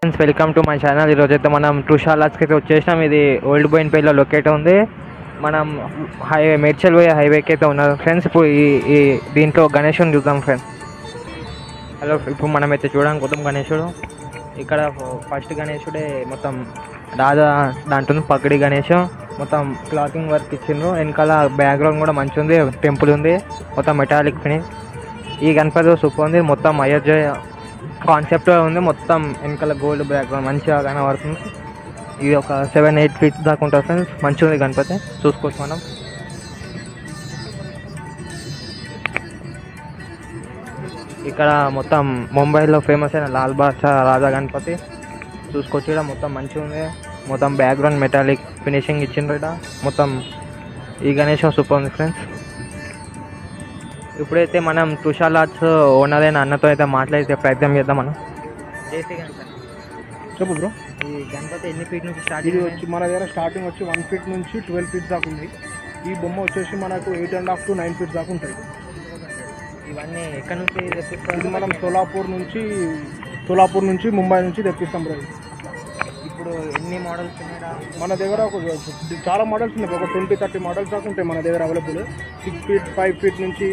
Friends welcome to my channel. ఈరోజైతే మనం ట్రుషాలాస్కి అయితే వచ్చేసినాం. ఇది ఓల్డ్ బోయిన్పల్లిలో లొకేట్ ఉంది. మనం హైవే మేడ్చల్ పోయే హైవేకి అయితే ఉన్నారు ఫ్రెండ్స్. ఇప్పుడు ఈ దీంట్లో గణేశుని చూద్దాం ఫ్రెండ్స్. హలో, ఇప్పుడు మనమైతే చూడడానికి పోతాం గణేశుడు. ఇక్కడ ఫస్ట్ గణేశుడే మొత్తం రాధా దాంట్లో పగడి గణేష్ మొత్తం క్లాతింగ్ వర్క్ ఇచ్చిండ్రు. వెనకాల బ్యాక్గ్రౌండ్ కూడా మంచిగా ఉంది, టెంపుల్ ఉంది మొత్తం మెటాలిక్ ఫినిష్. ఈ గణపతి సూపర్ ఉంది, మొత్తం అయోధ్య కాన్సెప్ట్ ఉంది. మొత్తం వెనకాల గోల్డ్ బ్యాక్గ్రౌండ్ మంచిగా కనబడుతుంది. ఇది ఒక 7-8 ఫీట్ దాకా ఉంటుంది ఫ్రెండ్స్. మంచిగా ఉంది గణపతి, చూసుకోవచ్చు మనం. ఇక్కడ మొత్తం ముంబైలో ఫేమస్ అయిన లాల్ బాద్షా రాజా గణపతి చూసుకోవచ్చు. ఇక్కడ మొత్తం మంచిగా ఉంది, మొత్తం బ్యాక్గ్రౌండ్ మెటాలిక్ ఫినిషింగ్ ఇచ్చిండ్రు. ఇక్కడ మొత్తం ఈ గణేశం సూపర్ ఉంది ఫ్రెండ్స్. ఇప్పుడైతే మనం ట్రుషాలాస్ ఓనర్ అయిన అన్నతో అయితే మాట్లాడితే ప్రయత్నం చేద్దాం మనం. చెప్పు బ్రో, ఈ గణపతి ఎన్ని ఫీట్ నుంచి స్టార్ట్? ఇది వచ్చి మన దగ్గర స్టార్టింగ్ వచ్చి 1 ఫీట్ నుంచి 12 ఫీట్ దాకా ఉంది. ఈ బొమ్మ వచ్చేసి మనకు 8.5 to 9 ఫీట్ దాకా ఉంటుంది. ఇవన్నీ ఎక్కడి నుంచి తెప్పిస్తారు? ఇది మనం సోలాపూర్ నుంచి ముంబై నుంచి తెప్పిస్తాం బ్రో. ఇప్పుడు ఎన్ని మోడల్స్ ఉన్నాయి మన దగ్గర? చాలా మోడల్స్ ఉన్నాయి, ఒక 20-30 మోడల్స్ దాకా ఉంటాయి మన దగ్గర అవైలబుల్. 6 ఫీట్ 5 ఫీట్ నుంచి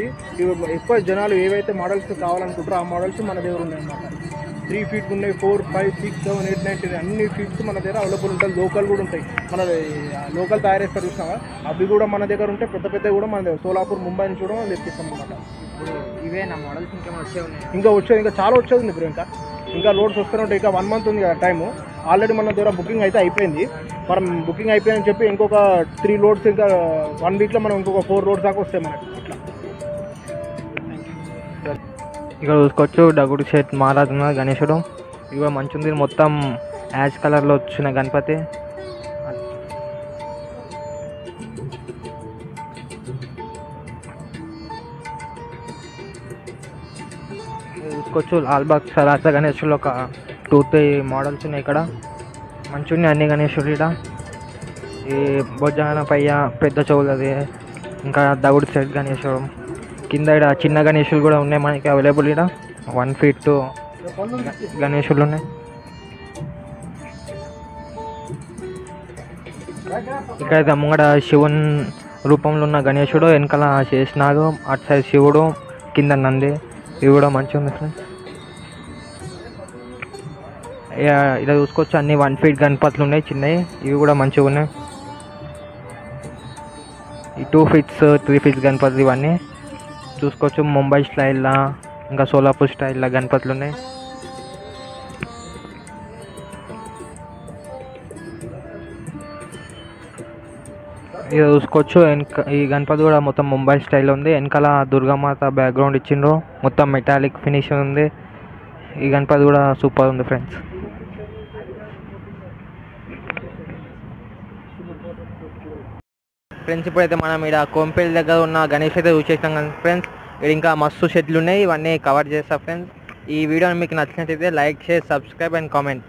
ఎక్కువ జనాలు ఏవైతే మోడల్స్ కావాలనుకుంటారో ఆ మోడల్స్ మన దగ్గర ఉన్నాయి అన్నమాట. 3 ఫీట్ ఉన్నాయి, 4, 5, 6, 7, 8, 9, 10 అన్ని ఫీట్స్ మన దగ్గర అవైలబుల్ ఉంటాయి. లోకల్ కూడా ఉంటాయి, మన లోకల్ తయారు చేస్తారు చూసినావా, అవి కూడా మన దగ్గర ఉంటాయి. పెద్ద కూడా మన దగ్గర సోలాపూర్ ముంబై నుంచి కూడా తెప్పిస్తాం అనమాట. ఇవే నా మోడల్స్ ఇంకేమో వచ్చేవి? ఇంకా చాలా వచ్చేది ఉంది బ్రో. ఇంకా లోడ్స్ వస్తూనే ఉంటాయి. ఇంకా 1 మంత్ ఉంది కదా టైము. ఆల్రెడీ మన దగ్గర బుకింగ్ అయితే అయిపోయింది. మనం బుకింగ్ అయిపోయిందని చెప్పి ఇంకొక 3 లోడ్స్, ఇంకా 1 వీక్లో మనం ఇంకొక 4 లోడ్స్ దాకా వస్తాయి మనకి. ఇట్లా ఇక్కడ చూసుకోవచ్చు డగుడు షేట్ మారాజున్న గణేశుడు. ఇది కూడా మంచి ఉంది, మొత్తం యాష్ కలర్లో వచ్చిన గణపతి. చూసుకోవచ్చు లాల్ బాద్షా రాజా గణేశులు ఒక 2-3 మోడల్స్ ఉన్నాయి ఇక్కడ. మంచిగా ఉన్నాయి అన్ని గణేశుడు. ఇక్కడ ఈ భుజాన పయ్య పెద్ద చెవులది, ఇంకా దగుడు సెట్ గణేశుడు. కింద ఇక్కడ చిన్న గణేశులు కూడా ఉన్నాయి మనకి అవైలబుల్. ఇక్కడ 1 ఫీట్ గణేశులు ఉన్నాయి. ఇక్కడైతే ముంగడ శివుని రూపంలో ఉన్న గణేశుడు, వెనకాల శేషనాగు, అటు సైడ్ శివుడు, కింద నంది. ఇవి కూడా మంచిగా ఉంది ఫ్రెండ్స్. ఇలా చూసుకోవచ్చు అన్ని 1 ఫీట్ గణపతులు ఉన్నాయి చిన్నవి. ఇవి కూడా మంచిగా ఉన్నాయి. ఈ 2 ఫీట్స్ 3 ఫీట్స్ గణపతులు ఇవన్నీ చూసుకోవచ్చు. ముంబై స్టైల్లా, ఇంకా సోలాపూర్ స్టైల్లో గణపతులు ఉన్నాయి. ఇది చూసుకోవచ్చు. ఈ గణపతి కూడా మొత్తం ముంబై స్టైల్ ఉంది. వెనకాల దుర్గామాత బ్యాక్గ్రౌండ్ ఇచ్చిండ్రు, మొత్తం మెటాలిక్ ఫినిషింగ్ ఉంది. ఈ గణపతి కూడా సూపర్ ఉంది ఫ్రెండ్స్. ఇప్పుడైతే మనం ఇక్కడ కోంపల్లి దగ్గర ఉన్న గణేష్ అయితే చూసేసాం కదా ఫ్రెండ్స్. ఇక్కడ ఇంకా మస్తు షెడ్లు ఉన్నాయి, ఇవన్నీ కవర్ చేస్తా ఫ్రెండ్స్. ఈ వీడియో మీకు నచ్చినట్లయితే like, share, subscribe and comment.